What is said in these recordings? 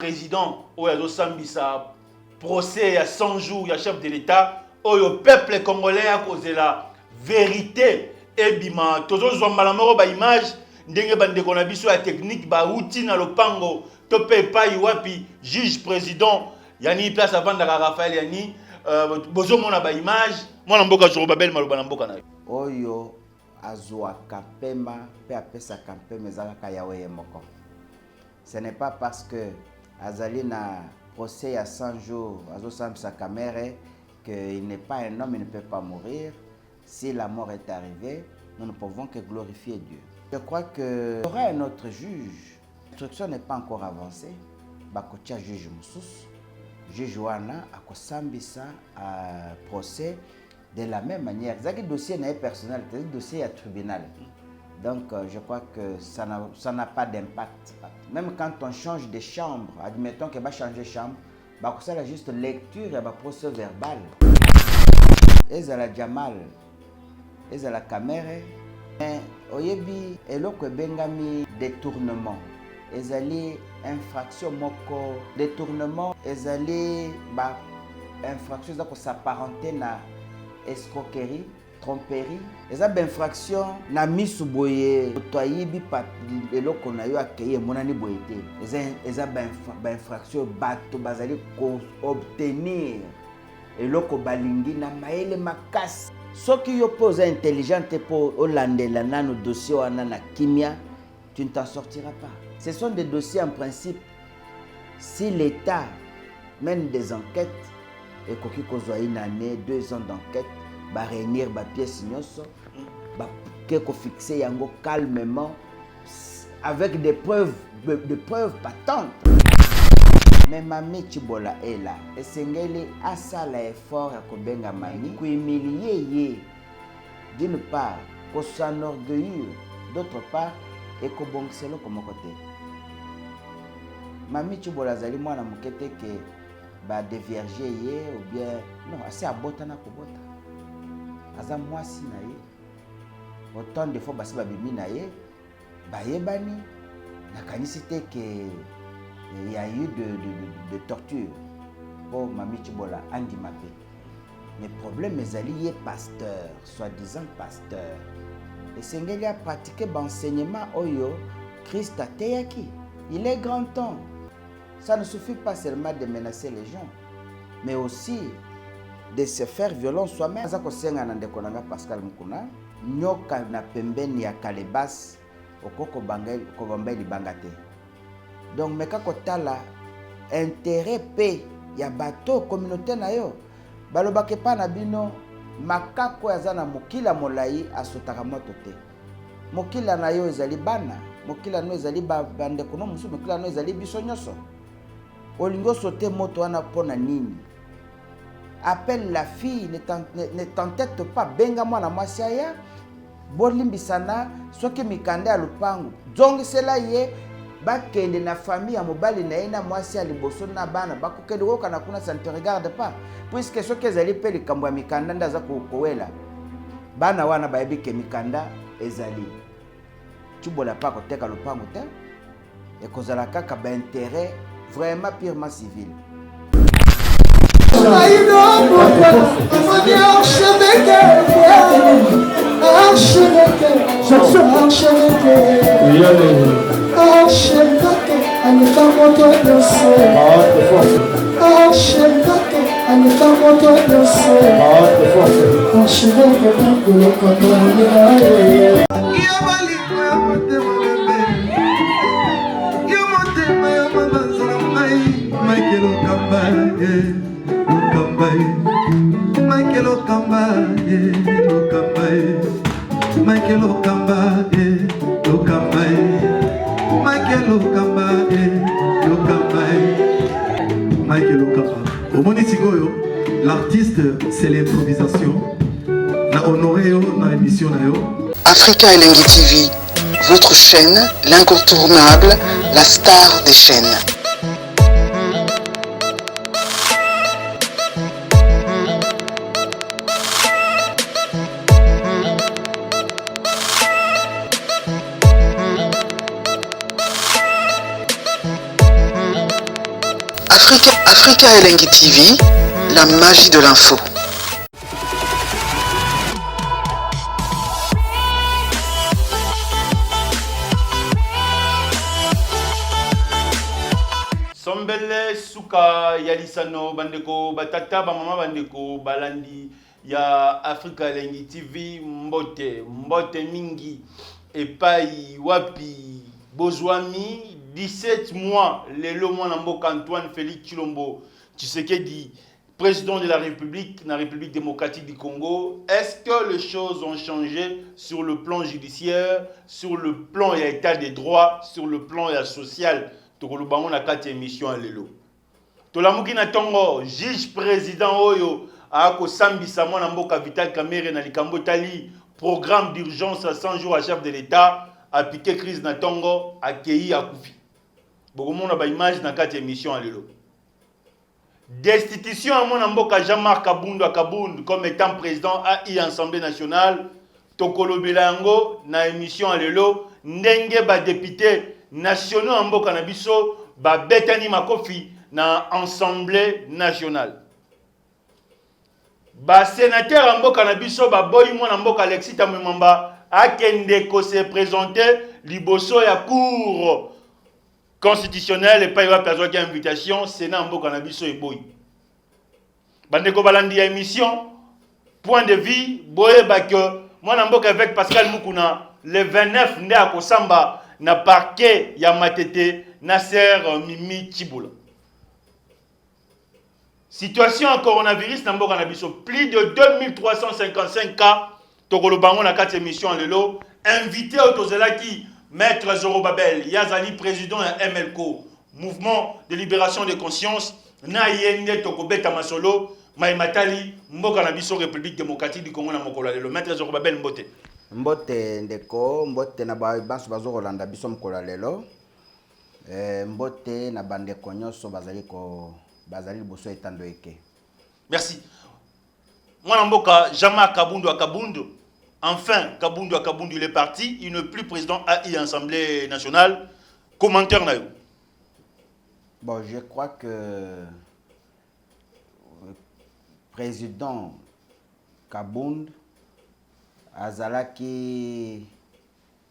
président oyo sambisa procès ya 100 jours ya chef de l'État oyo peuple congolais a causé la vérité ebima tozozwa mbala moko ba image ndenge bandeko na biso ya technique ba outil na lopango to pe pa wapi juge président yani place avandaka Raphaël yani bozo mona ba image mwana mboka Joro Babel maloba na mboka na oyo azwa kapema pe apesa kapema ezalaka yawe moko. Ce n'est pas parce que azali na procès à 100 jours azosambisa kamere qu'il n'est pas un homme, il ne peut pas mourir. Si la mort est arrivée, nous ne pouvons que glorifier Dieu. Je crois qu'il y aura un autre juge. L'instruction n'est pas encore avancée. Bakotia juge Moussous. Juge Wana akosambisa à procès de la même manière. C'est un dossier n'est personnel, c'est un dossier à tribunal. Donc je crois que ça n'a pas d'impact. Même quand on change de chambre, admettons qu'il va changer de chambre, c'est la juste lecture et le procès verbal. Et la Jamal, et la caméra, oyebi eloko bengami détournement. Ezali infraction moko détournement, ezali ba infraction za ko s'apparenter na escroquerie, tromperie. Eza ba infraction na misu boye toyebi pa eloko na yo akeye monani boyete. Eza ba infraction bato bazali ko obtenir eloko balingi na maele makasi. Soki yo pose intelligente pour olandela nano dossier wana na kimia, tu ne t'en sortiras pas. Ce sont des dossiers en principe. Si l'État mène des enquêtes, et qu'il y ait une année, 2 ans d'enquête, va réunir des pièces va fixer yango calmement avec des preuves patentes. Mais Mami Chibola est là. Et Sengeli a ça l'effort à Kobenga Mani, qui humilier d'une part, qu'on s'enorgueillir, d'autre part, et qu'on bonxelo comme côté. Mami Chibola zali mwana mukete que ba dévierger ye ou bien non, assez à botana ko bota. Aza mwasi na ye. Autant de fois basi babimi na ye, ba yebani na kanisité que il y a eu de torture pour Mami Chibola Andi Mapé. Mais le problème est allié pasteur, soi-disant pasteur. Et Sengeli a pratiqué l'enseignement Oyo, Christ a teyaki. Il est grand temps. Ça ne suffit pas seulement de menacer les gens, mais aussi de se faire violence soi-même. Ça ko senga na ndeko nanga Pascal Mukuna, nyoka na pembeni ya Kalebas okoko bangai ko bambeli bangate. Donc meka kotala intérêt pe ya bateau communauté na yo balobake pa na bino makako ya zana mokila molai asotaka moto te. Mokila na yo ezali bana, mokila no ezali bande kono musu, mokila no ezali biso nyoso. Olingo sote moto wana pona nini? Appelle la fille, ne t'entête pas, benga mwana mwasi aya bolimbisana soki mikanda ya lupangu. Donc cela ye bakende na famille ya mobali na ina mwasi ya liboso na bana bakokende woka na kuna ça ne te regarde pas, puisque soki ezali pe likambo ya mikanda ndaza kowela bana wana bayebi ke mikanda ezali Chibola pa koteka lupangu te et kozala kaka ba intérêt vraiment purement civil. L'artiste, c'est l'improvisation. Na honoré na émission na yo. Africa Elengi TV, votre chaîne, l'incontournable, la star des chaînes. Africa Elengi TV, la magie de l'info. Sombele suka yalisano bandeko batata mama bandeko balandi ya Africa Elengi TV mbote mingi epai wapi bozwami 17 mois lelo mwana mboka Antoine Félix Tshilombo Tshisekedi président de la République démocratique du Congo. Est-ce que les choses ont changé sur le plan judiciaire, sur le plan de l'état des droits, sur le plan social? Tokolubango na kati émission lelo. Tolamuki na tongo juge président oyo ako sambisa mwana mboka Vital Kamerhe na likambo tali programme d'urgence à 100 jours à chef de l'État a piqué crise na tongo akei akufi. Bokomona ba image na kati émission lelo. Destitution à mwana mboka Jean-Marc Kabundu comme étant président à l'Assemblée nationale. Tokolobela yango na émission lelo ndenge ba député nationaux en mboka na biso ba betani makofi na Assemblée nationale. Ba sénateur en mboka na biso ba boyi mwana mboka Alexis Tamwemamba akende ko se présenter liboso ya cour constitutionnelle et pas y avoir qui invitation Sénat en mboka na biso e boyi. Bandeko balandi ya émission point de vue boye ba que mwana mboka avec Pascal Mukuna le 29 nde akosamba na parquet ya Matete Nasser Mimi Tchiboula. Situation en coronavirus na mboka na biso plus de 2355 cas tokolobango na 4 émissions lelo invité au Tozelaki Maître Zorobabel Yazali président ya MLCO mouvement de libération de conscience na yende tokobeta masolo Maimatali mboka na biso République démocratique du Congo na mokolo lelo Maître Zorobabel Mbote Mbote ndeko mbote na bansu bazo Rolanda biso mkola lelo mbote na bandeko nyonso bazali boso etando eke. Merci. Mwana mboka Jean-Marc Kabundu enfin Kabundu il est parti, il n'est plus président à l'Assemblée nationale. Commentaire na yo. Bon, je crois que président Kabundu azalaki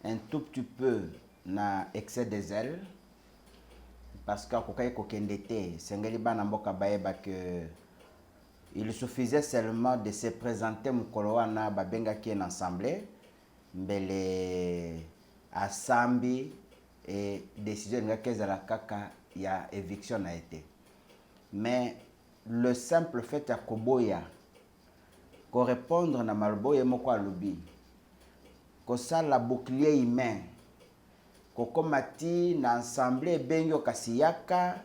un tout petit peu na excès des ailes parce que kokai kokendete sengeli bana mboka bayeba que il suffisait seulement de se présenter mukolo wana babengaki en assemblée mbele asambi et décision ngaki ezala kaka ya éviction na été. Mais le simple fait ya koboya correspondre na malboye moko alobi kosala bouclier humain kokomati na assemblée bengo kasiyaka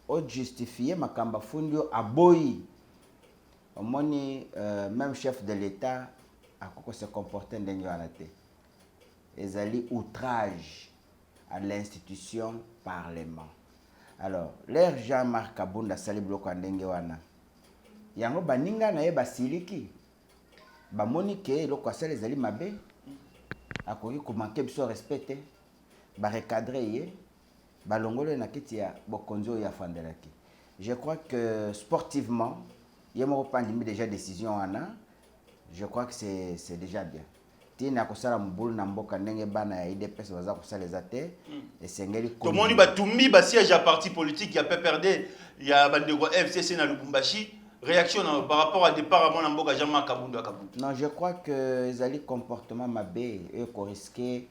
o justifier makamba fundio aboyi omoni même chef de l'État a se comporter ndenge wana te ezali outrage à l'institution parlement. Alors l'air Jean-Marc Kabunda sali bloko ndenge wana yango baninga na ye basiliki bamoni ke eloko asala ezali mabe akoki komanke biso respecte barecadre ye balongolo na kiti ya bokonzi oyo afandelaki. Je crois que sportivement ye moko pandimi déjà décision wana je crois que c'est déjà bien tina kosala mbulu na mboka ndenge bana ya IDPS baza kosala ezate esengeli ko tomoni batumbi ba siège à parti politique ya PPRD ya bandeko FCC na Lubumbashi. Réaction par rapport à départ à mon amboka Jean-Marc Kabundu. Non, je crois que les ali comportement mabé et ko risqué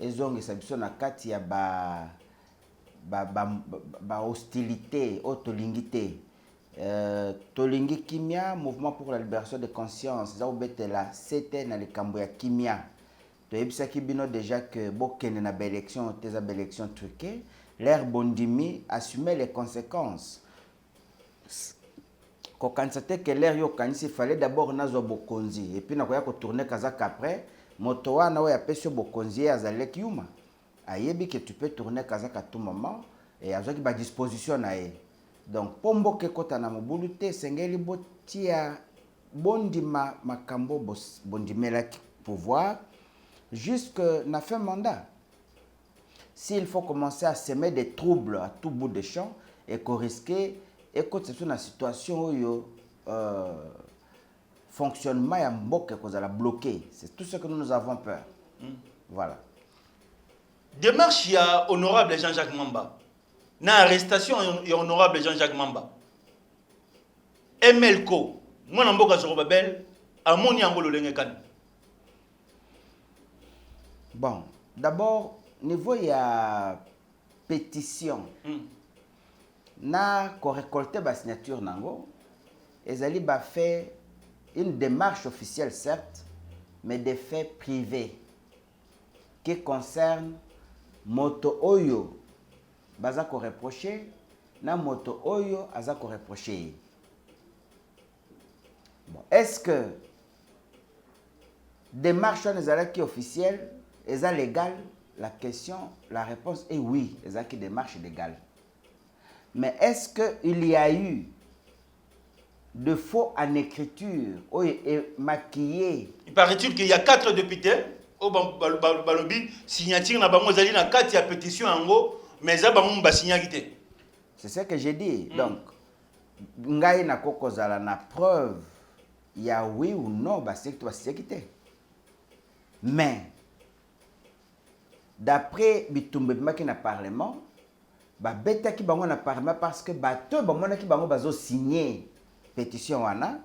ils ont biso na kati ya ba hostilité autolingité tolingi kimia mouvement pour la libération de conscience za obetela c'était na likambo ya kimia to ebisaki bino déjà que bokende na élection teza élection truquée l'air bondimi assumer les conséquences. Quand constater que l'air yo kanisi fallait d'abord nazo bokonzi et puis nakoya ko tourner kazaka après moto wana oya pesio bokonzi azaleki yuma ayebi que tu peux tourner kazaka à tout moment et azaki ba disposition na ye. Donc pombo ke kota na mobulu te sengeli botia bondima makambo bondimela pouvoir jusque na fin mandat. S'il faut commencer à semer des troubles à tout bout de champ, et qu'on risquait et quand c'est une situation où fonctionnement ya mboka qu'on a bloqué. C'est tout ce que nous avons peur. Voilà. Démarche il y a honorable Jean-Jacques Mamba. Na arrestation il y a honorable Jean-Jacques Mamba. Emelko, moi na mboka Zorobabel, amoni angolo lengekan. Bon, d'abord niveau il y a pétition. Na ko récolter ba signature nango, ezali ba fait une démarche officielle certes, mais des faits privés qui concernent moto oyo baza ko reprocher na moto oyo aza ko reprocher. Bon, est-ce que démarche qui officielle est légale? La question, la réponse est oui, est qui démarche légale. Mais est-ce qu'il y a eu de faux en écriture et maquillé? Il paraît-il qu'il y a 4 députés au balobi signature na bango zali na 4 ya pétition ango mais za bango ba signature. C'est ce que j'ai dit. Donc ngai na kokozala na preuve il y a oui ou non ba signature. Mais d'après bitumbe maki na parlement ba beta ki bango na parlement parce que bato bango na ki bango bazo signer pétition wana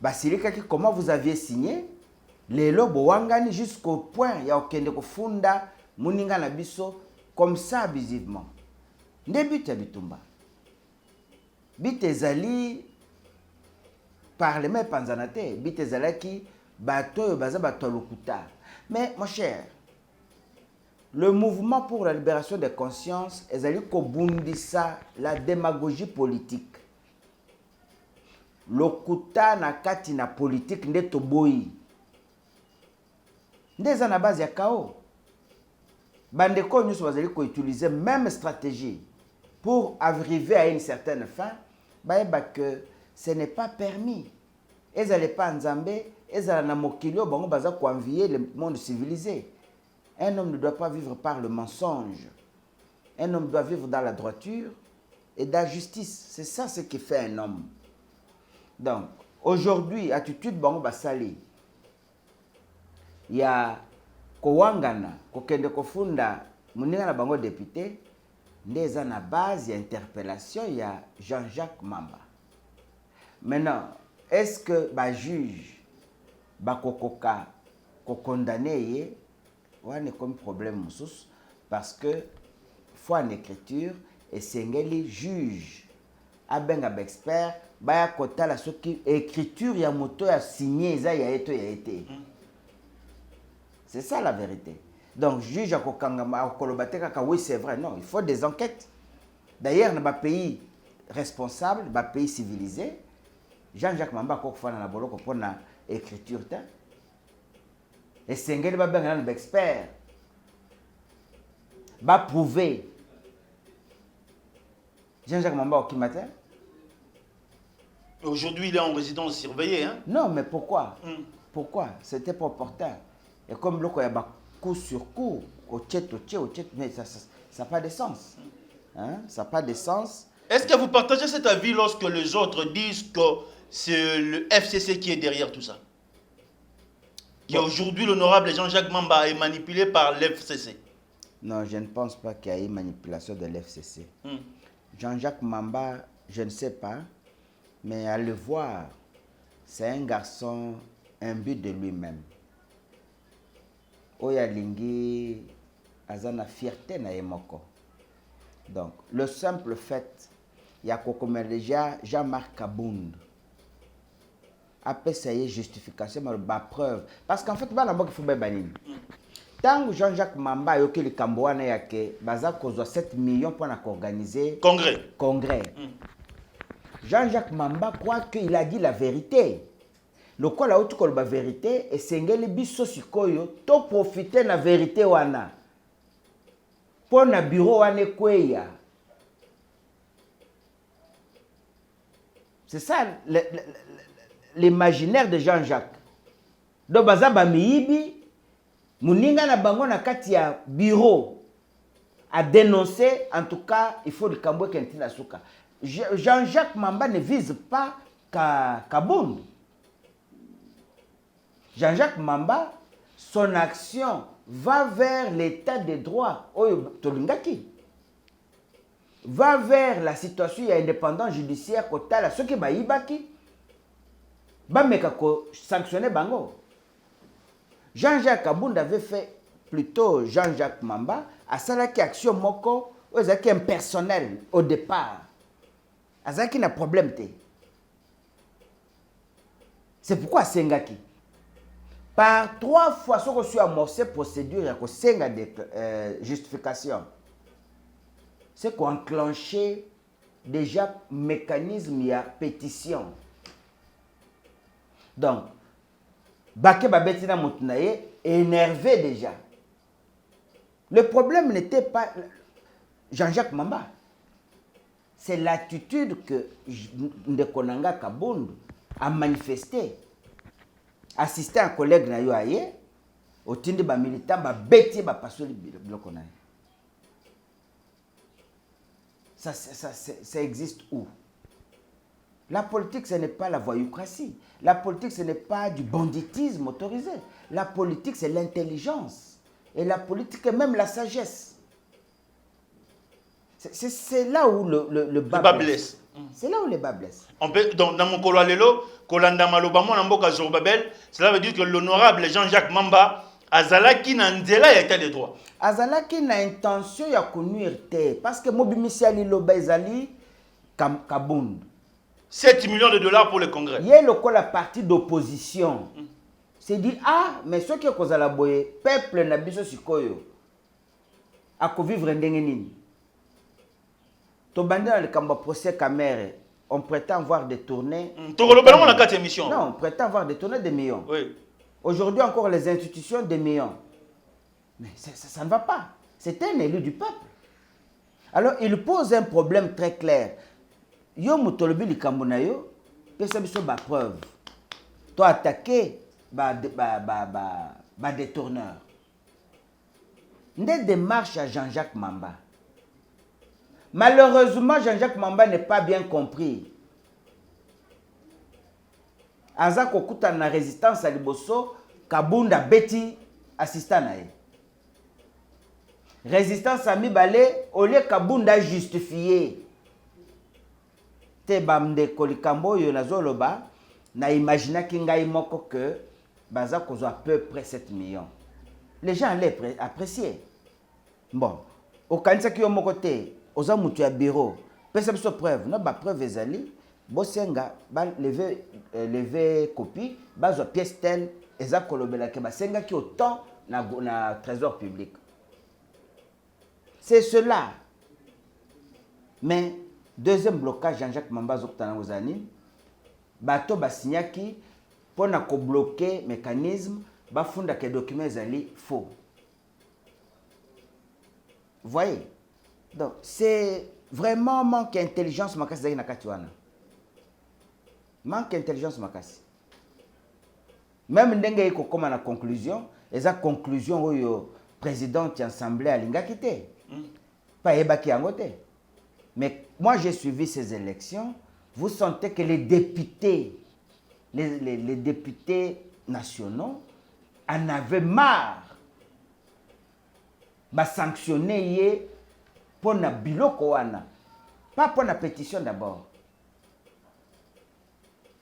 ba silika ki comment vous aviez signé les lobo wangani jusqu'au point ya okende kufunda muninga na biso comme ça abusivement ndebute ya bitumba bitezali parlement panzanate bitezalaki bato yo baza bato lokuta. Mais mon cher, le mouvement pour la libération des consciences ezali ko bundisa la démagogie politique. Lokuta na kati na politique nde toboyi. Ndeza na base ya kao. Bandeko nyuso bazali ko utiliser même stratégie pour arriver à une certaine fin, baeba que ce n'est pas permis. Ezali pas nzambe, ezali na mokilio bango baza ko envier le monde civilisé. Un homme ne doit pas vivre par le mensonge. Un homme doit vivre dans la droiture et dans la justice. C'est ça ce qui fait un homme. Donc, aujourd'hui, attitude bango basali. Il y a Kowangana, Kokende Kofunda, Muninga na bango député, ndeza na base ya interpellation, il y a Jean-Jacques Mamba. Maintenant, est-ce que ba juge ba kokoka ko condamné on est comme problème moussous parce que foi en écriture et sengeli juge abenga expert baya kota la soki écriture ya moto ya signé ça ya été. C'est ça la vérité. Donc juge akokanga kolobate kaka oui c'est vrai, non, il faut des enquêtes. D'ailleurs dans un pays responsable, dans un pays civilisé, Jean-Jacques Mamba kokofana na boloko pona écriture ta. Et sengeli ba benga na expert ba prouver Jean-Jacques Mamba au Kimatin. Aujourd'hui il est en résidence surveillée hein. Non mais pourquoi? Pourquoi? C'était pas opportun. Et comme le y a coup sur coup au tchet mais ça n'a pas de sens. Hein? Ça n'a pas de sens. Est-ce que vous partagez cet avis lorsque les autres disent que c'est le FCC qui est derrière tout ça? Qu'aujourd'hui, l'honorable Jean-Jacques Mamba est manipulé par l'FCC? Non, je ne pense pas qu'il y ait eu manipulation de l'FCC. Jean-Jacques Mamba, je ne sais pas, mais à le voir, c'est un garçon imbu de lui-même. Oya lingi azana fierté na yemoko. Donc, le simple fait, il y a déjà Jean-Marc Kabound. Après, ça y est, justification, mais preuve. Parce qu'en fait, il faut bien banir. Tant que Jean-Jacques Mamba a eu le Cambouane, il y a 7 millions pour organiser congrès. Jean-Jacques Mamba croit qu'il a dit la vérité. Le quoi la haute la vérité et sengeli biso sikoyo to profiter la vérité wana. Pour na bureau wane kweya. C'est ça l'imaginaire de Jean-Jacques. Do bazaba miibi muninga na bango na kati ya bureau. à dénoncer, en tout cas, il faut le Camboué Kentina Souka. Jean-Jacques Mamba ne vise pas Kabound. Jean-Jacques Mamba, son action va vers l'état de droit, Tolingaki. Va vers la situation, il y a indépendance judiciaire, Kotala, ceux qui baïbaki, Bamekako sanctionné Bango. Jean-Jacques Kabound avait fait plutôt Jean-Jacques Mamba, à Salaki Action Moko, qui est impersonnel au départ. Azaki n'a problème. C'est pourquoi Sengaki. Par 3 fois, ce que je suis amorcé procédure, il y a Senga de justification. C'est qu'on enclenché déjà mécanisme, il y a pétition. Donc, Baké Babetina Moutunaye est énervé déjà. Le problème n'était pas Jean-Jacques Mamba. C'est l'attitude que Ndekonanga Kabound a manifesté. Assister un collègue na yo aye, au tindi ba militant ba beti ba pasoli biloko na. Ça existe où? La politique, ce n'est pas la voyoucratie. La politique, ce n'est pas du banditisme autorisé. La politique, c'est l'intelligence. Et la politique est même la sagesse. C'est là où le bas blesse. C'est là où le bas blesse. On peut, dans mon kolwalelo, Kolanda Malobamo Namboka Zorobabel, cela veut dire que l'honorable Jean-Jacques Mamba, Azalaki Nandela y a été de droit. Azalaki n'a intention de connuire te. Parce que Mobimisi Ali Loba Ezali Kabound. 7 millions de dollars pour le Congrès. Il y a la partie d'opposition. C'est dit, ah, mais ceux qui ont la boye, peuple n'a pas sikoyo. A vivre ndengenini. Tobandé dans le Kamba procès Kamere, on prétend voir des tournées. Non, on prétend voir des tournées de millions. Oui. Aujourd'hui encore les institutions des millions. Mais ça ne va pas. C'est un élu du peuple. Alors il pose un problème très clair. Yo mutolobi likambona yo, pesa biso ba preuve. Toi attaqué ba détourneur. Une démarche à Jean-Jacques Mamba. Malheureusement, Jean-Jacques Mamba n'est pas bien compris. Aza kokuta na résistance à Liboso, Kabunda Beti assistant nae. Résistance à Mibale, au lieu Kabunda justifié. Te bamde kolikambo yo nazoloba, na imagina kingai moko que baza kozo à peu près 7 millions. Les gens allaient apprécier. Bon, au kanisa ki yo moko te, oza mutu ya bureau, pesa biso preuve, non ba preuve ezali, bosenga ba lever copie, bazo pièce telle eza kolobela ke basenga ki autant na trésor public. C'est cela. Mais deuxième blocage, Jean-Jacques Mamba Zokutana Ozani, bato basignaki pour bloquer le mécanisme, bafunda que les documents sont faux. Vous voyez? Donc, c'est vraiment manque d'intelligence makasi na katiwana. Manque d'intelligence makasi. Même ndenge iko koma na conclusion, eza conclusion oyo président de l'Assemblée a l'ingakité. Pas ebaki yangote. Mais moi, j'ai suivi ces élections. Vous sentez que les députés, les députés nationaux en avaient marre de sanctionner pour la biloko wana. Pas pour la pétition d'abord.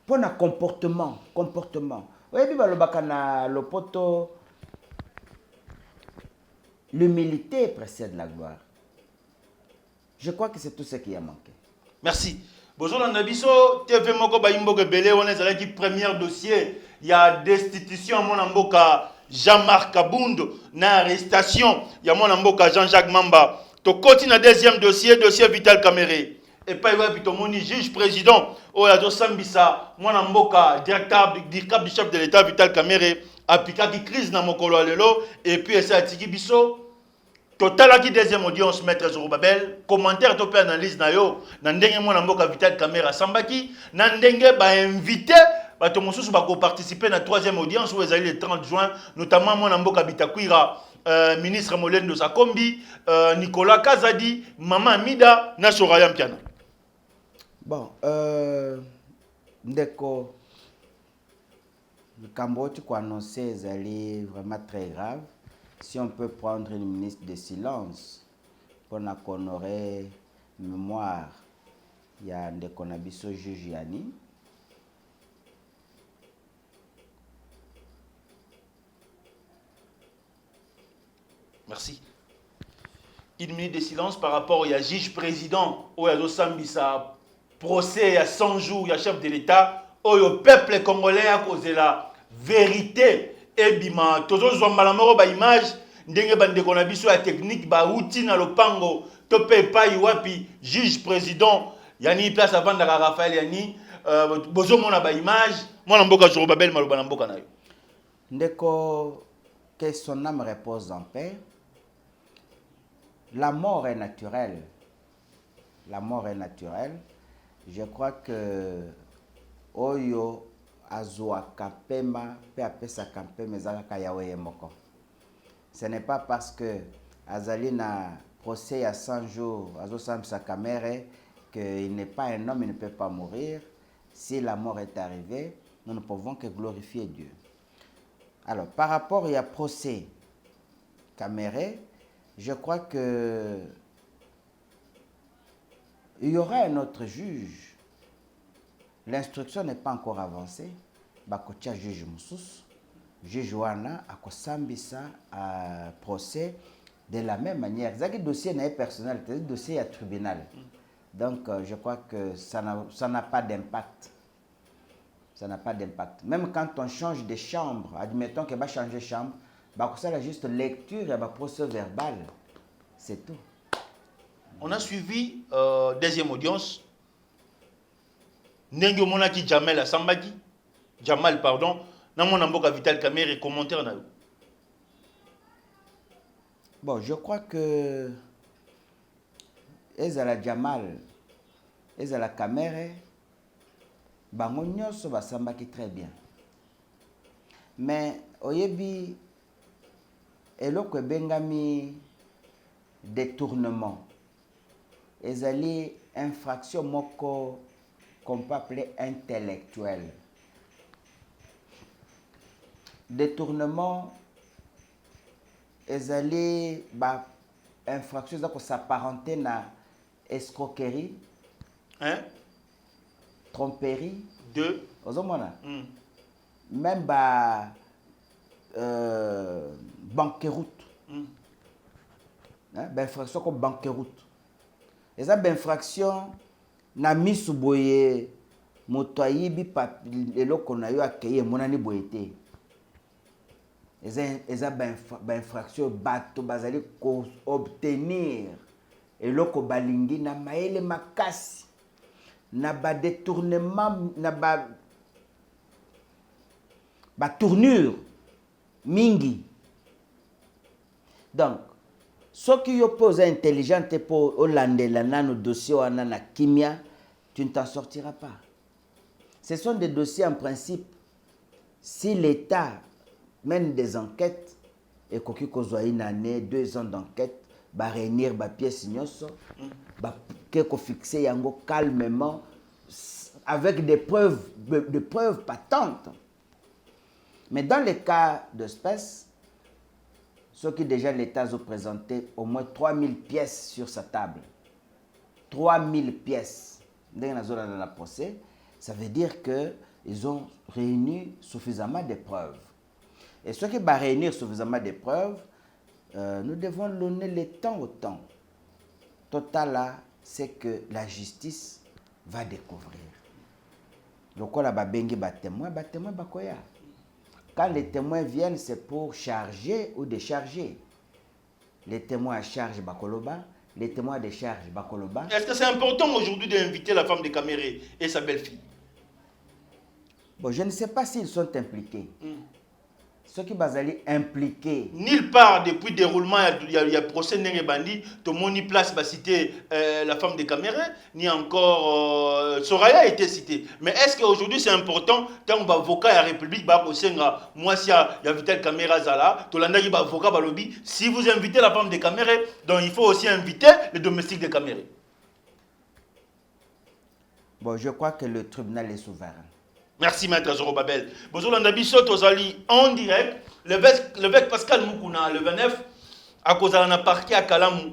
Pour le comportement. Oui, le poto. L'humilité précède la gloire. Je crois que c'est tout ce qui a manqué. Merci. Bonjour Nabiso, TV Moko Baimbo Gebele, on est avec le premier dossier. Il y a destitution à mon amboka Jean-Marc Kabound, na arrestation. Il y a mon amboka Jean-Jacques Mamba. To continue le deuxième dossier, dossier Vital Kamere. Et pas y juge président, oh la Sambisa, mon amboka directeur du chef de l'État Vital Kamere, appliqué qui crise na mokolo alelo, et puis essa atiki biso. Total qui deuxième audience maître Zorobabel, commentaire topé analyse na yo, na ndenge mon amboka Vital Kamere Sambaki, na ndenge ba invité bato mosusu ba participer na troisième audience où ezali le 30 juin, notamment mon amboka Bitakwira ministre Molendo Sakombi, Nicolas Kazadi, Maman Amida, na Soraya Mpiana. Bon, ndeko, le Cambodge qu'on annoncé est vraiment très grave. Si on peut prendre une minute de silence pour honorer mémoire, il y a un Konabiso Jujiani. Merci. Une minute de silence par rapport au juge président, au Sambisa, procès à 100 jours, il y a chef de l'État, au peuple congolais à cause de la vérité. Et bima, tous les gens malamoro ba image, ndenge bande konabiso la technique ba outil na lopango, topé pa iwapi juge président, yani place avant de Raphaël yani, bozo mona ba image, mona mboka Zorobabel maloba na mboka na yo. Ndeko, que son âme repose en paix. La mort est naturelle. La mort est naturelle. Je crois que Oyo Azua Kapema pe apesa Kapema ezalaka yawe moko. Ce n'est pas parce que Azali na procès à 100 jours, Azo Sam Sakamere, qu'il n'est pas un homme, il ne peut pas mourir. Si la mort est arrivée, nous ne pouvons que glorifier Dieu. Alors, par rapport à procès Kamere, je crois que il y aura un autre juge. L'instruction n'est pas encore avancée. Bakotia juge Moussous, juge Wana, Akosambisa à procès de la même manière. Ce dossier n'est pas personnel, c'est un dossier à tribunal. Donc, je crois que ça n'a pas d'impact. Ça n'a pas d'impact. Même quand on change de chambre, admettons qu'il va changer de chambre, ça a juste lecture et procès verbal. C'est tout. On a suivi deuxième audience. Nengo Monaki Jamal Sambagi. Jamal, pardon. Namon Mboka Vital Kamere, commentaire na. Bon, je crois que Ezala Jamal, Ezala Kamere, bango nyonso basambaki très bien. Mais oyebi eloko ebengami détournement. Ezali infraction moko qu'on peut appeler intellectuelle. Détournement ezali ba infraction za ko s'apparenter na escroquerie, hein? Tromperie. 2. Ozomona. Même ba banqueroute. Hein? Ben infraction comme banqueroute. Et ça ben infraction na misu boye moto ayibi eloko na yo akeye monani boyete. Et ça ben infraction bato bazali ko obtenir eloko balingi na maele makasi. Na ba détournement na ba tournure mingi. Donc ce qui oppose intelligent pour Olandela nano dossier wana na kimia, tu ne t'en sortiras pas. Ce sont des dossiers en principe. Si l'État mène des enquêtes et koki kozwa une année, 2 ans d'enquête, ba réunir ba pièce nyonso, ba keko fixer yango calmement avec des preuves patentes. Mais dans les cas d'espèce, ce qui déjà l'État a présenté au moins 3000 pièces sur sa table. 3000 pièces. Dans la procès, ça veut dire qu'ils ont réuni suffisamment de preuves. Et ce qui va réunir suffisamment de preuves, nous devons donner le temps au temps. Total là, c'est que la justice va découvrir. Donc on a bengi témoin bakoya. Quand les témoins viennent, c'est pour charger ou décharger. Les témoins à charge bakoloba, les témoins à décharge bakoloba. Est-ce que c'est important aujourd'hui d'inviter la femme de Kamere et sa belle-fille? Bon, je ne sais pas s'ils sont impliqués. ceux qui bazali impliqués. Nulle part depuis déroulement, il y a procès Nenge Bandi, tout le monde y place va citer la femme de Caméra, ni encore Soraya a été citée. Mais est-ce qu'aujourd'hui c'est important, tant qu'on va avocat à la République, moi si il y a Vital Caméra Zala, tout le monde va avocat à lobby, si vous invitez la femme de Caméra, donc il faut aussi inviter les domestiques de Caméra. Bon, je crois que le tribunal est souverain. Merci, Maître Zorobabel. Bonjour, Landabiso, Tozali, en direct. L'évêque Pascal Moukouna, le 29, à cause de la parquet à Kalamou,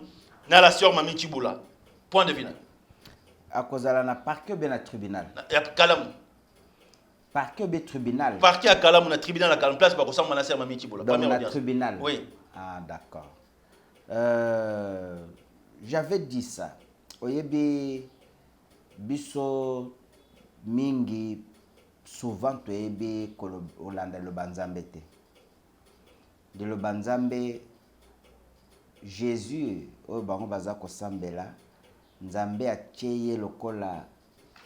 na la sœur Mami Chiboula. Point de final. À cause de la parquet ou bien le tribunal? À Kalamou. Parquet ou bien tribunal? Parquet à Kalamou, na tribunal à Kalamou, place, parce que ça, la sœur Mami Chiboula. Donc, le tribunal? Oui. Ah, d'accord. J'avais dit ça. Oyebi, biso, mingi, souvent tu es Hollande le Banzambe. De le Banzambe, Jésus, au bango bazako sambela, Nzambe a tcheye lokola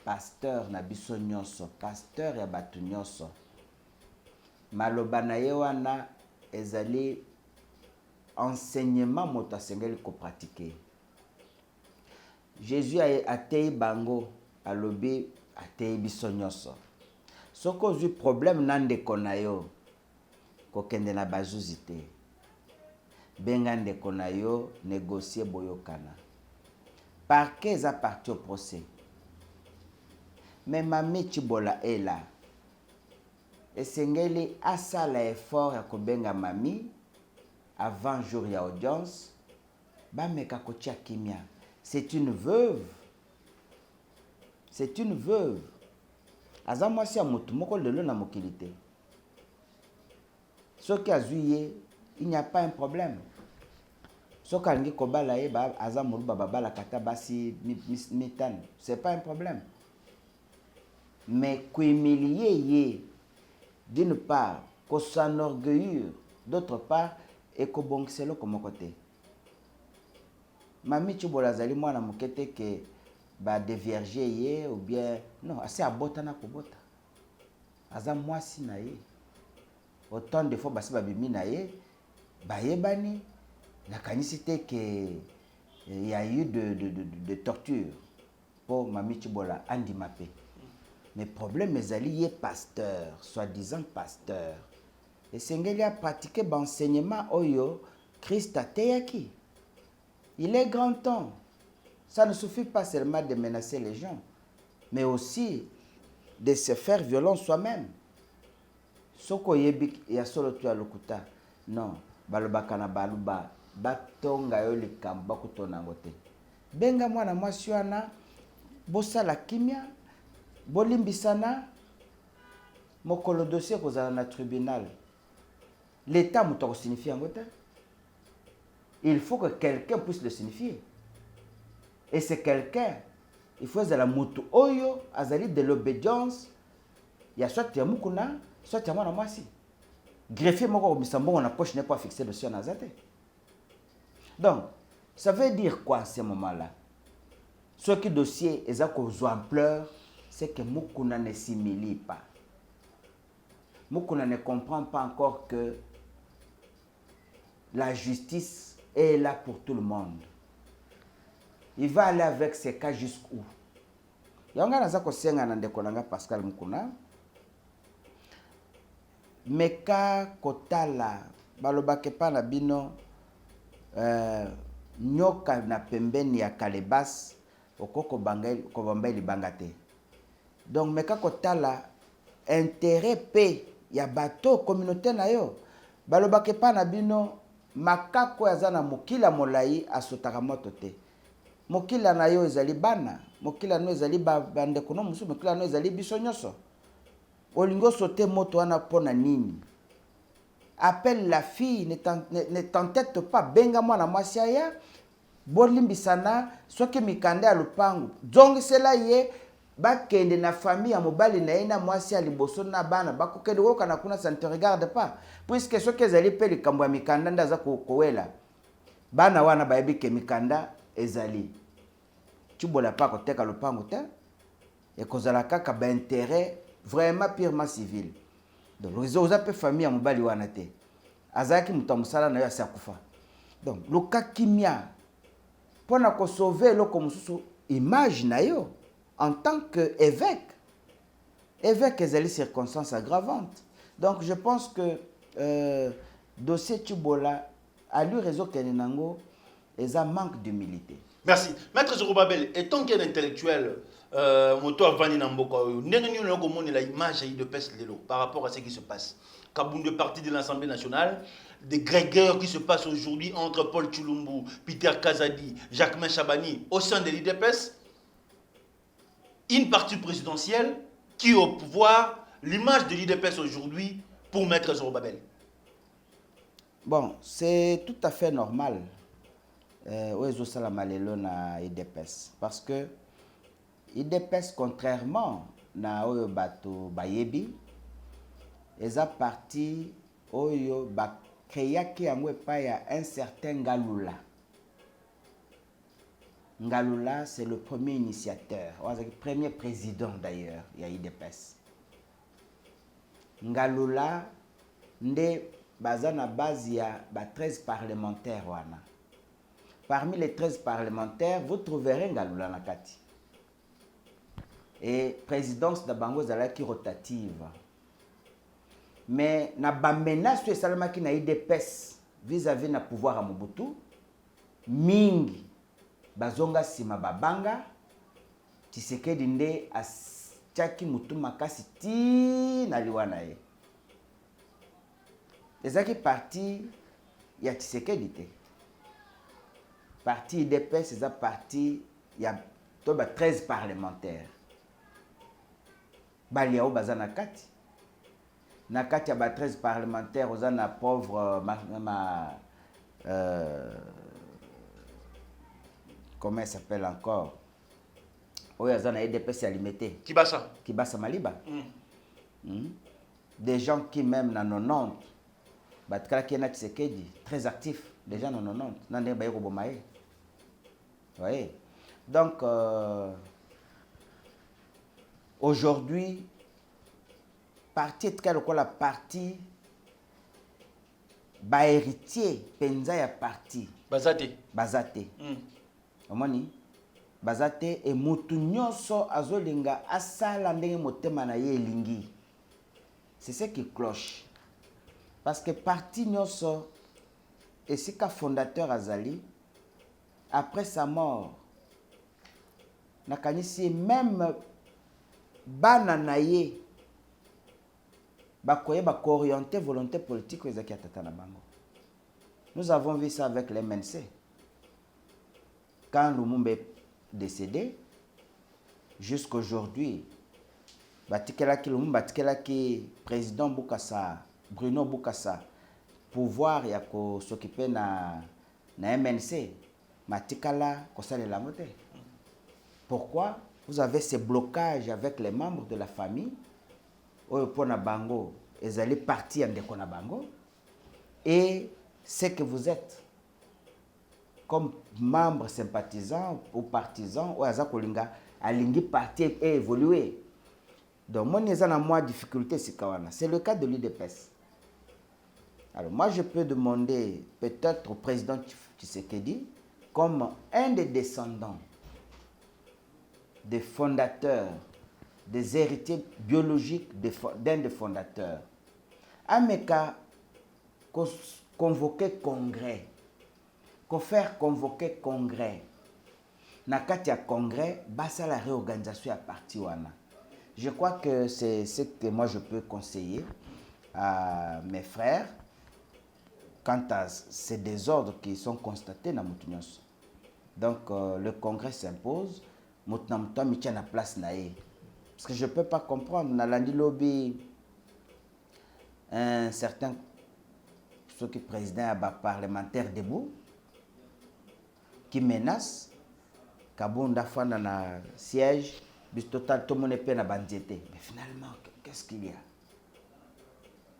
pasteur na biso nyonso, pasteur ya batu nyonso. Maloba na ye wana ezali enseignement moto asengeli ko pratiquer. Jésus a tei bango alobi a tei biso nyonso. Soko ozwi problème na ndeko na yo kokende na bazuzi te. Benga ndeko na yo négocier boyokana. Parquet eza parti au procès. Mais Mami Chibola est là. Esengeli asala effort ya kobenga Mami avant jour ya audience. Bameka kotia kimia. C'est une veuve. C'est une veuve. Aza mwasi ya mutu moko lelo na mokili te. Soki azuye, il n'y a pas un problème. Soki alingi kobala ye ba aza moluba babala kata basi mitane, c'est pas un problème. Mais qu'humilier ye d'une part, qu'on s'enorgueillir d'autre part et qu'on bongiselo comme côté. Mami Chibola zali mwana mukete ke ba dévierger ye ou bien non, assez abota na kobota. Aza mwasi na ye. Autant de fois basi babimi na ye, ba yebani na kanisite que il y a eu de torture pour Mami Chibola andi mape. Mais problème ezali ye pasteur, soi-disant pasteur. Et sengeli a pratiqué l'enseignement oyo Christ a teyaki. Il est grand temps. Ça ne suffit pas seulement de menacer les gens, mais aussi de se faire violence soi-même. Soko yebi ya solo tu ya lokuta. Non, balobaka na baluba batonga yo likamba kutona ngote. Benga mwana mwasi wana bosala kimia bolimbisana mokolo dossier kozala na tribunal. L'État mutako signifie ngote. Il faut que quelqu'un puisse le signifier. Et c'est quelqu'un, il faut que la mutu oyo azali de l'obédience. Il y a soit ya mukuna, soit ya mwana mwasi. Greffier moko misambongo na poche n'est pas fixé dessus en azate. Donc, ça veut dire quoi à ce moment-là? Ce qui dossier est à cause ampleur, c'est que mukuna ne s'humilie pas. Mukuna ne comprend pas encore que la justice est là pour tout le monde. Il va aller avec ses cas jusqu'où? Yanga naza kosenga na ndeko nanga Pascal Mukuna. Meka kotala balobake pa na bino nyoka na pembeni ya kalebas okoko bangai ko bambai libanga te. Donc meka kotala intérêt pe ya bato communauté na yo balobake pa na bino makako ya zana mokila molai asotaka moto te. Mokila na yo ezali bana, mokila no ezali bandeko no musu, mokila no ezali biso nyonso. Olingo sote moto wana pona nini? Appelle la fille, ne t'entête pas, benga mwana mwasi aya, bolimbisana, soki mikanda ya lupangu. Zongisela ye, bakende na famille ya mobali na ye na mwasi ya liboso na bana, bakokende woka na kuna ça ne te regarde pas. Puisque soki ezali pe likambo ya mikanda ndaza kowela. Bana wana bayebi ke mikanda ezali. Chibola pa koteka lupangu te. Et kozala kaka ba intérêt vraiment purement civil. donc vous avez famille à mobali wanate azaki mutamsala na yo asakufa donc le cas kimia pour na sauver le comme image na yo en tant que évêque ezali circonstances aggravantes. Donc je pense que dossier Tchibola a lui raison que nango et un manque d'humilité. Merci. Maître Zorobabel, étant qu'un intellectuel, moto avani namboka, nous la image de PES Lelo par rapport à ce qui se passe. Kaboun de parti de l'Assemblée nationale, des grégaires qui se passent aujourd'hui entre Paul Tchulumbu, Peter Kazadi, Jacquemin Chabani au sein de l'IDPS, une partie présidentielle qui est au pouvoir, l'image de l'IDPS aujourd'hui pour Maître Zorobabel. Bon, c'est tout à fait normal. Oezo Salamalelo na IDPS parce que IDPS contrairement na oyo bato bayebi eza parti oyo ba créaki yango epai ya un certain Ngalula. Ngalula c'est le premier initiateur, le premier président d'ailleurs ya IDPS. Ngalula nde baza na base ya ba 13 parlementaires wana. Parmi les 13 parlementaires, vous trouverez Ngalula Nakati. Et présidence de Bango Zalaki rotative. Mais na ba menace sur Salama qui na IDPS vis-à-vis na pouvoir à Mobutu, mingi bazonga sima babanga Tshisekedi nde achaki mutu makasi ti na liwana ye. Ezaki parti ya Tshisekedi te. Parti IDPS, c'est un parti, il y a 13 parlementaires. Baliao baza nakati. Nakati y a 13 parlementaires, aux na pauvre comment il s'appelle encore? Oui, ils ont IDPS limité. Kibasa Maliba. Des gens qui même na 90, batkala qui na Tshisekedi, très actifs, des gens na 90, nande baye robomaye. Vous voyez? Donc, aujourd'hui, parti la partie ba héritier penza ya parti bazate omoni bazate et mutu nyonso azolinga asala ndenge motema na ye elingi. C'est ce qui cloche parce que parti nyonso esika fondateur azali après sa mort, nakanisi même bana naye bakoye orienter volonté politique ezaki atata na bango. Nous avons vu ça avec les MNC. Quand Lumumba est décédé, jusqu'aujourd'hui, Lumumba batikelaki président Bukasa, Bruno Bukasa, pouvoir ya ko s'occuper na MNC. Matikala kosale la moté. Pourquoi? Vous avez ces blocages avec les membres de la famille. Oyo pona bango, ezali parti andeko na bango. Et ce que vous êtes comme membre sympathisant ou partisan, ou aza kolinga alingi parti et évoluer. Donc moi n'ai pas moins difficulté c'est le cas de l'IDPS. Alors moi je peux demander peut-être au président Tshisekedi comme un des descendants des fondateurs, des héritiers biologiques d'un des fondateurs, Ameka convoquer congrès, faire convoquer congrès. Nakatia congrès, basa la réorganisation à parti wana. Je crois que c'est ce que moi je peux conseiller à mes frères quant à ces désordres qui sont constatés dans Moutunios. Donc le congrès s'impose, Moutnamouta mi tient la place naé. Parce que je ne peux pas comprendre, dans l'andi lobby, un certain ce qui président parlementaire debout, qui menace, Kabunda fois dans le siège, bis total tout le monde est peine à bandité. Mais finalement, qu'est-ce qu'il y a?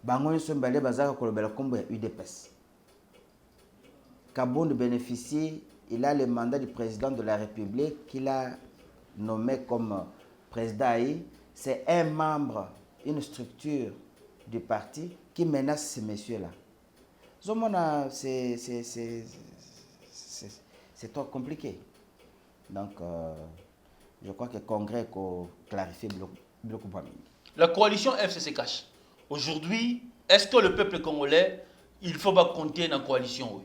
Bangoy Sombale Bazaka Kolobela Kombo et UDPS. Kabound bénéficie, il a le mandat du président de la République qu'il a nommé comme président. C'est un membre, une structure du parti qui menace ces messieurs-là. C'est trop compliqué. Donc, je crois que le Congrès a clarifié beaucoup. La coalition FCC cache. Aujourd'hui, est-ce que le peuple congolais, il faut pas compter dans la coalition?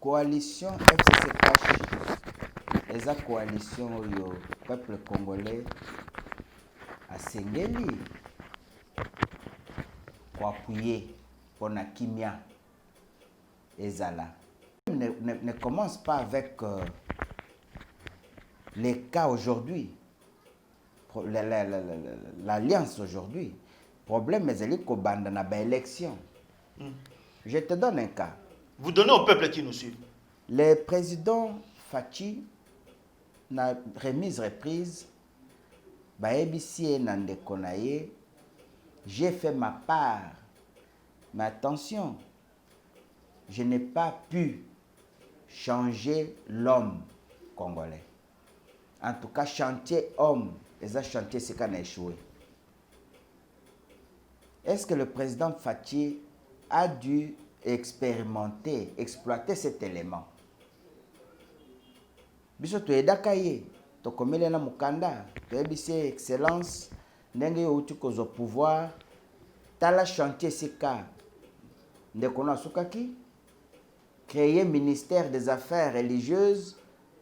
Coalition FCC cache. Et la coalition, le peuple congolais a sengeli pour appuyer pour la kimia et Zala. Ne commence pas avec les cas aujourd'hui, l'alliance aujourd'hui. Le problème est qu'au bande na ba élection. Je te donne un cas. Vous donnez au peuple qui nous suit. Le président Fachi na reprise, j'ai fait ma part. Mais attention, je n'ai pas pu changer l'homme congolais. En tout cas, chantier homme, et ça chantier c'est qu'on a échoué. Est-ce que le président Fachi a dû expérimenter, exploiter cet élément? Biso to edakaye, to komele na mukanda, to ebise excellence, ndenge yo uti kozo pouvoir, tala chantier sika, ndeko na sukaki, créer ministère des affaires religieuses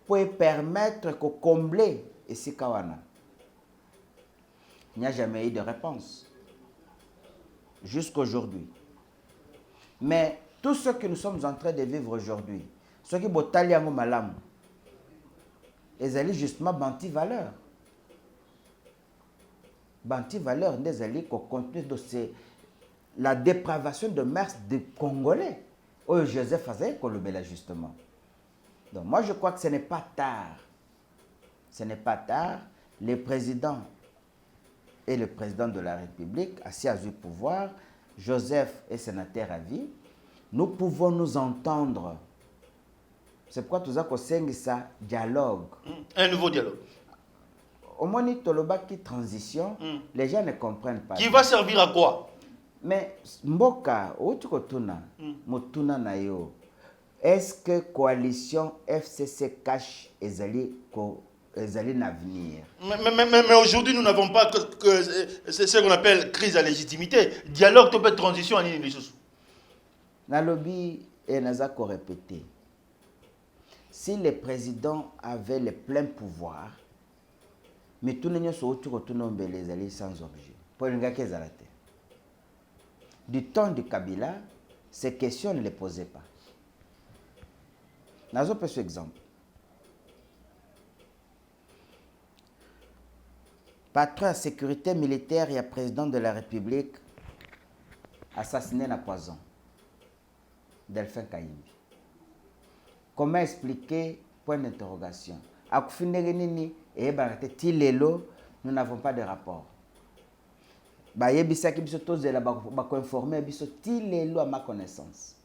pour permettre de combler et sika wana. Il n'y a jamais eu de réponse. Jusqu'aujourd'hui. Mais tout ce que nous sommes en train de vivre aujourd'hui, ce qui est taliango malam, ils allaient justement banti valeur. Banti valeur, ils allaient continuer de la dépravation de mœurs des Congolais. Oh, Joseph Azaï Kolobela justement. Donc moi je crois que ce n'est pas tard. Ce n'est pas tard. Les présidents et le président de la République, assis à du pouvoir, Joseph est sénateur à vie, nous pouvons nous entendre. C'est pourquoi tout ça qu'on ça dialogue. Un nouveau dialogue. Au moins, Toloba qui transition, les gens ne comprennent pas. Qui va servir à quoi? Mais Mboka, Motuna Nayo, est-ce que coalition FCC cache Ezali l'avenir? Mais aujourd'hui, nous n'avons pas que c'est ce qu'on appelle crise à légitimité. Dialogue, peut transition à l'Union. Nalobi et Nazako répété. Si le président avait le plein pouvoir, mais tout le monde se retrouve sans objet. Pour une gars qui est arrêté. Du temps de Kabila, ces questions ne les posaient pas. Nous avons ce exemple. Patron de sécurité militaire et président de la République assassiné à poison. Delphin Kayimbi. Comment expliquer? Point d'interrogation. À Kufindegenini et Tilelo, nous n'avons pas de rapport. Bayebisa qui biso informé biso Tilelo à ma connaissance.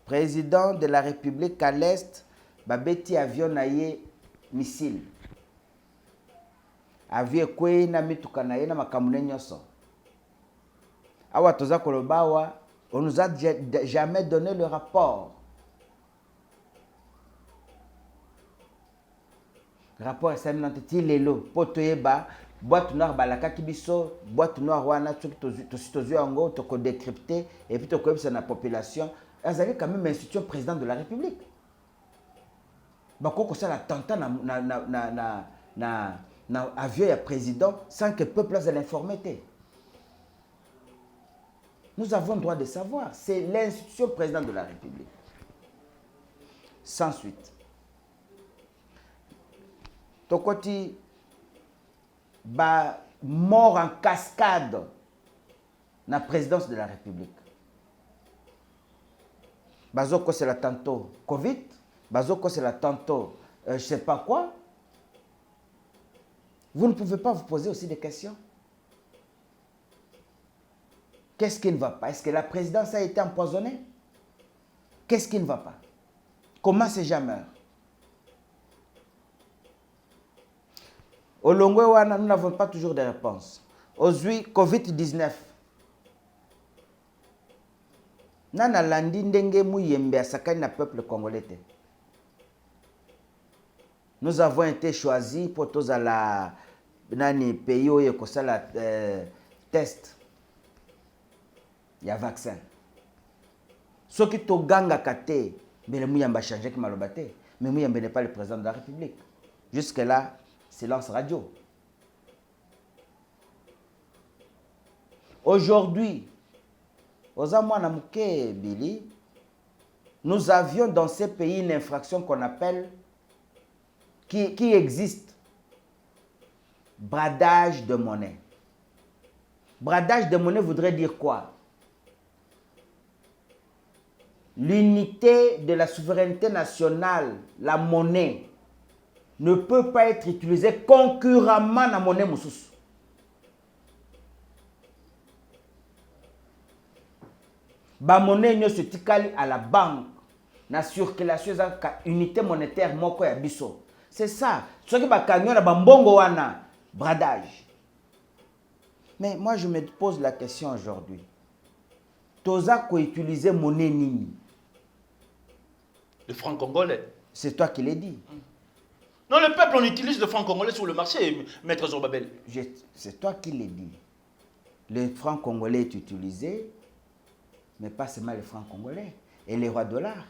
Président de la République à l'Est, babeti avion naie missile. Avion kwe na mituka naie na makamune nyoso. Awa toza kolobawa, on nous a jamais donné le rapport. Rapport SMNT lelo potoyeba boîte noire balaka kibiso boîte noire wana to ango to ko décrypter et puis to ko na population azali quand même institution président de la République. Bako ko ça l'attentat na avion ya président sans que le peuple ait l'informité. Nous avons le droit de savoir, c'est l'institution président de la République. Sans suite. Tokoti ba mort en cascade na présidence de la République. Bazoko c'est la tantôt Covid, bazoko c'est la tantôt je sais pas quoi. Vous ne pouvez pas vous poser aussi des questions. Qu'est-ce qui ne va pas? Est-ce que la présidence a été empoisonnée? Qu'est-ce qui ne va pas? Comment ces gens meurent? Au Longwe, nous n'avons pas toujours de réponses. Aujourd'hui, Covid-19. Nana landi ndenge muyembe asakani na peuple congolais. Nous avons été choisis pour tous la nani pays où il y a la test. Il y a vaccin. Ce qui to ganga kate, mais le muyamba changé qui malobate. Mais muyamba n'est pas le président de la République. Jusque là, silence radio. Aujourd'hui, Billy, nous avions dans ces pays une infraction qu'on appelle, qui existe, bradage de monnaie. Bradage de monnaie voudrait dire quoi? L'unité de la souveraineté nationale, la monnaie, ne peut pas être utilisée concurremment à la monnaie moussous. La monnaie ne se tikali à la banque, na circulation za unité monétaire moko ya biso. C'est ça. Ce qui va cagner na bambongo wana bradage. Mais moi je me pose la question aujourd'hui. Toza ko utiliser monnaie nini? Le franc congolais. C'est toi qui l'as dit. Non, le peuple, on utilise le franc congolais sur le marché, maître Zorbabel. C'est toi qui l'as dit. Le franc congolais est utilisé, mais pas seulement le franc congolais. Et les rois dollars.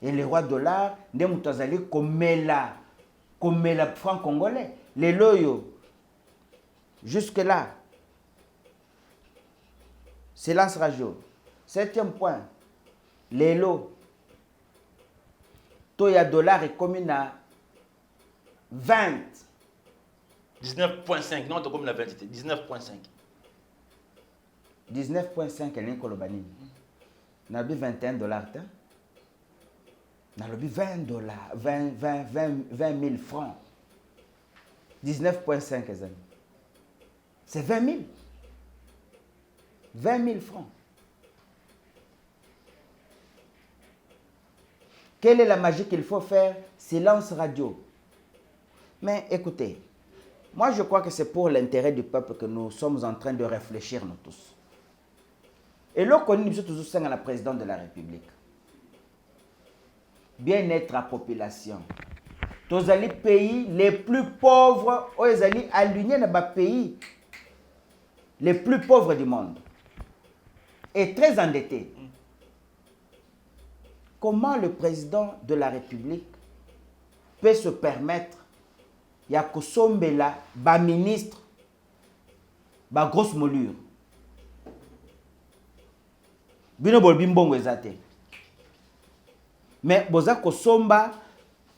Et les rois dollars, ne moutazali comme la franc congolais. Les loyaux. Jusque-là. Silence radio. 7e point. Les lots. Toya dollar est comme à 20. 19,5. Non, c'est comme la 20. 19,5. 19,5 elle est colobanine. On a 21 dollars. On a 20 dollars. 20 000 francs. 19,5 les amis. C'est 20 000. 20 000 francs. Quelle est la magie qu'il faut faire? Silence radio. Mais écoutez, moi je crois que c'est pour l'intérêt du peuple que nous sommes en train de réfléchir nous tous. Et là, on est toujours à la présidente de la République. Bien-être à la population. Tous les pays les plus pauvres, ils allaient aligner dans les pays les plus pauvres du monde. Et très endettés. Comment le président de la République peut se permettre il y a Kosombela, ba ministre, ba grosse molure. Bino bol bimbongo ezate. Mais boza Kosomba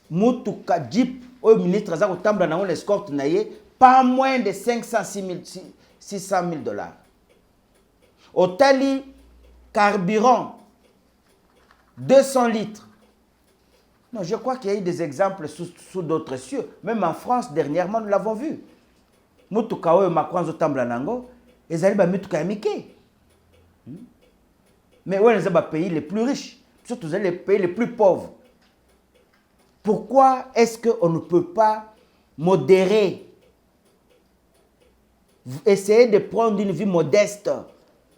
mutuka jeep au ministre za kotambla na on escorte na ye pas moins de 600 000 dollars. Otali carburant 200 litres. Non, je crois qu'il y a eu des exemples sous d'autres cieux. Même en France, dernièrement, nous l'avons vu. Mutuka oyo Macron zotambla nango, ezali ba mutuka mike. Mais où est les pays les plus riches, surtout les pays les plus pauvres. Pourquoi est-ce qu'on ne peut pas modérer, essayer de prendre une vie modeste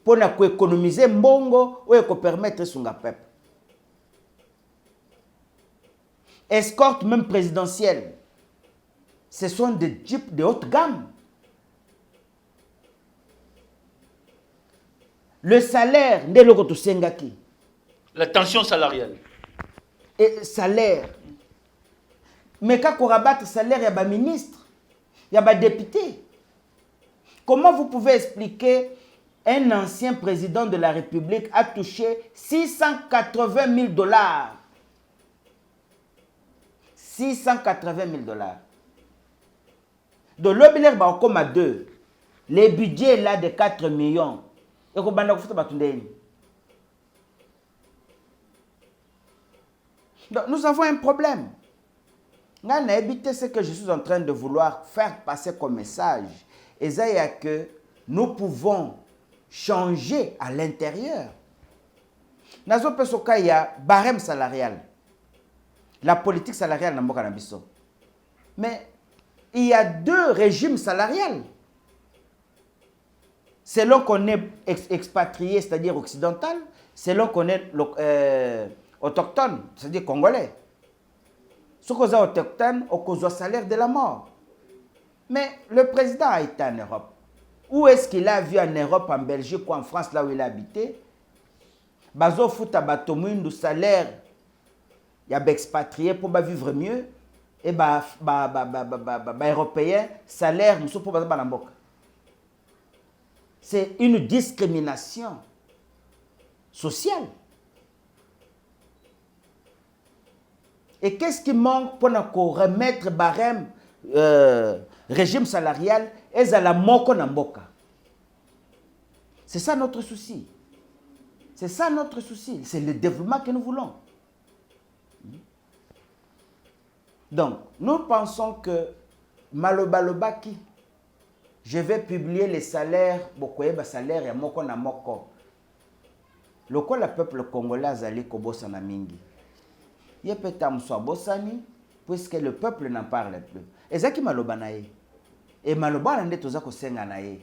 pour économiser mbongo ou permettre son peuple? Escorte même présidentielle, ce sont des jeeps de haute gamme. Le salaire, la tension salariale. Et salaire. Mais quand on rabatte le salaire, il y a des ministres, il y a des députés. Comment vous pouvez expliquer un ancien président de la République a touché 680 000 dollars? 680 000 dollars. De l'obéler, comme à 2. Les budgets là de 4 millions. Et donc, nous avons un problème. Ce que je suis en train de vouloir faire passer comme message, c'est que nous pouvons changer à l'intérieur. Dans ce cas, il y a barème salarial. La politique salariale n'a pas. Mais il y a deux régimes salariales. Selon qu'on est expatrié, c'est-à-dire occidental, selon qu'on est autochtone, c'est-à-dire congolais. Ce qu'on est autochtone, on a un salaire de la mort. Mais le président a été en Europe. Où est-ce qu'il a vu en Europe, en Belgique ou en France, là où il a habité? Bazo futa batomundu salaire, il y a expatrié pour vivre mieux. Et européen, salaire, nous sommes pour balamboka. C'est une discrimination sociale. Et qu'est-ce qui manque pour nous remettre barème régime salarial et à la moko namboka? C'est ça notre souci. C'est ça notre souci. C'est le développement que nous voulons. Donc, nous pensons que Malobalobaki, je vais publier les salaires, bokoyeba salaire ya moko na moko. Le peuple congolais azali kobosa na mingi. Il peut être bosani, puisque le peuple n'en parle plus. Et ça qui maloba na ye. Et maloba nande toza ko senga na ye.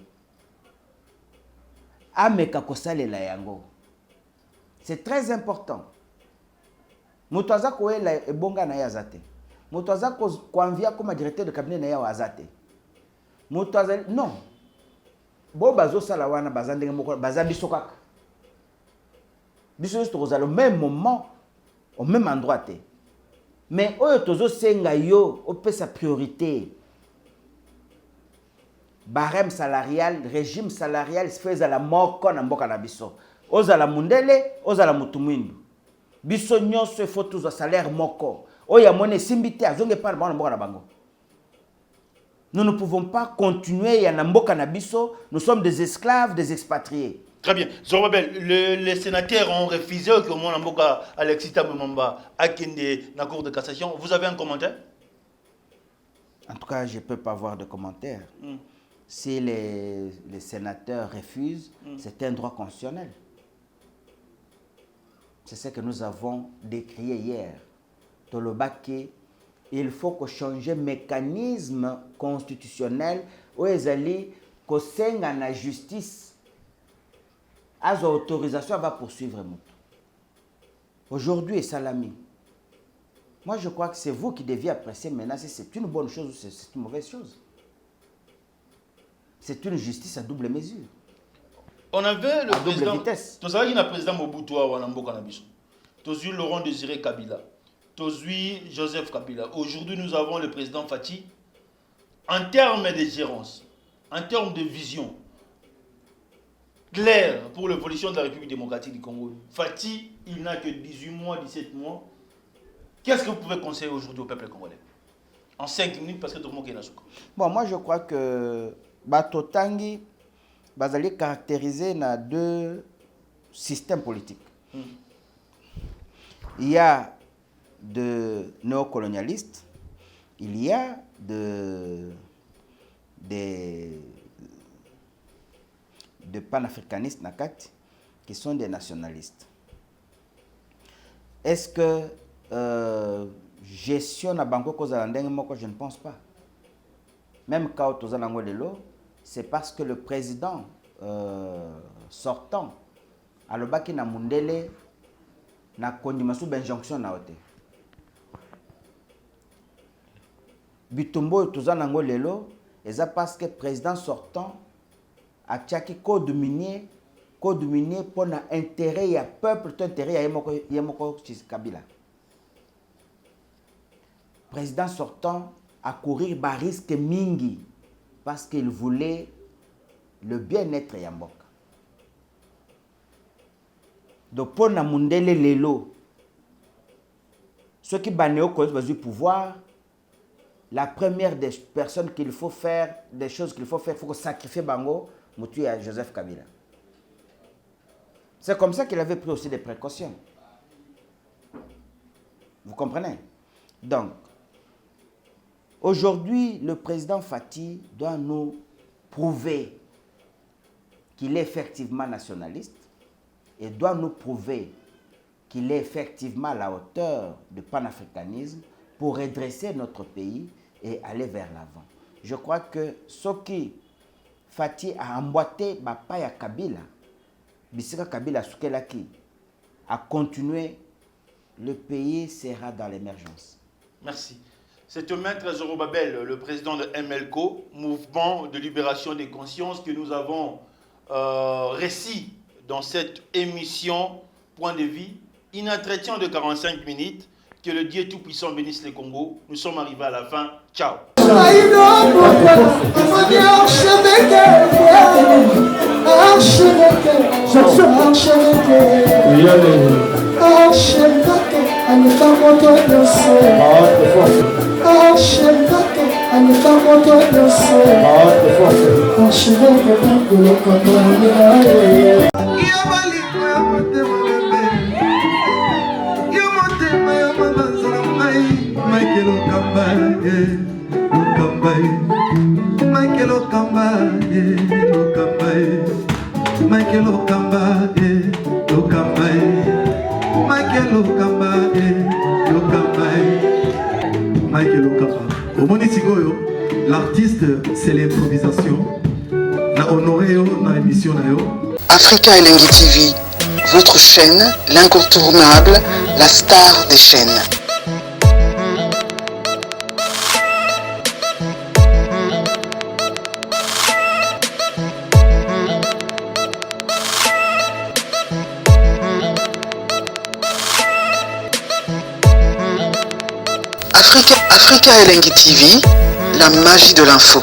Ameka kosalela yango. C'est très important. Mutoza ko ela ebonga na ye azate. Mutoza ko envia comme directeur de cabinet na ye azate. Mutoza non. Bo bazo sala wana bazandenge moko bazabiso kaka. Biso toza le même moment au même endroit. Mais oyo tozo senga yo opé sa priorité. Barème salarial, régime salarial fait à la moko na mboka na biso. Ozala mundele, ozala mutumwindu. Biso nyonso faut tous salaire moko. Oya mone simbité azonge par na mboka na bango. Nous ne pouvons pas continuer à na mboka na biso, nous sommes des esclaves, des expatriés. Très bien. Les sénateurs ont refusé que mon amboka Alexis Tambemamba akende na cour de cassation. Vous avez un commentaire? En tout cas, je ne peux pas avoir de commentaire. Si les sénateurs refusent, c'est un droit constitutionnel. C'est ce que nous avons décrié hier. Tolobaki, il faut que changer le mécanisme constitutionnel où ils allaient que la justice a autorisation va poursuivre. Aujourd'hui, Salami, moi je crois que c'est vous qui deviez apprécier maintenant si c'est une bonne chose ou c'est une mauvaise chose. C'est une justice à double mesure. On avait le à président, double vitesse. Tu savais qu'il y a le président Mobutu à Wanambo Cannabis. Tu as eu Laurent Désiré Kabila. Tu as eu Joseph Kabila. Aujourd'hui, nous avons le président Fati. En termes de gérance, en termes de vision claire pour l'évolution de la République démocratique du Congo, Fati, il n'a que 18 mois, 17 mois. Qu'est-ce que vous pouvez conseiller aujourd'hui au peuple congolais? En 5 minutes, parce que tout le monde est là. Bon, moi je crois que Batotangi bazali caractérisé dans deux systèmes politiques. Il y a de néocolonialistes, il y a de panafricanistes nakati qui sont des nationalistes. Est-ce que gestion na banko kozala ndenge moko? Je ne pense pas. Même quand tozala ngolelo, c'est parce que le président sortant alobaki na mundele na kondimasu benjonction na ote. Bitumbo tozala ngolelo, et ça parce que le président sortant a tchaki code minier pour l'intérêt du peuple, tout intérêt à Yemoko Kabila. Le président sortant a couru un risque mingi parce qu'il voulait le bien-être Yamboka. Donc pour na mundele lelo, ceux qui bannéo cause du pouvoir, la première des personnes qu'il faut faire, des choses qu'il faut faire, il faut sacrifier Bango, Moutou à Joseph Kabila. C'est comme ça qu'il avait pris aussi des précautions. Vous comprenez? Donc, aujourd'hui, le président Fati doit nous prouver qu'il est effectivement nationaliste et doit nous prouver qu'il est effectivement à la hauteur du panafricanisme pour redresser notre pays et aller vers l'avant. je crois que ce qui Fati a emboîté Bapa ya Kabila, Bisika Kabila Soukelaki, a continué, le pays sera dans l'émergence. Merci. C'est au maître Zorobabel, le président de MLCO, Mouvement de libération des consciences, que nous avons récit dans cette émission Point de vie, un entretien de 45 minutes. Que le Dieu Tout-Puissant bénisse le Congo. Nous sommes arrivés à la fin. Ciao. L'artiste, c'est l'improvisation. Na honoré na émission na yo. Africa Elengi TV, votre chaîne, l'incontournable, la star des chaînes. Africa Elengi TV, la magie de l'info.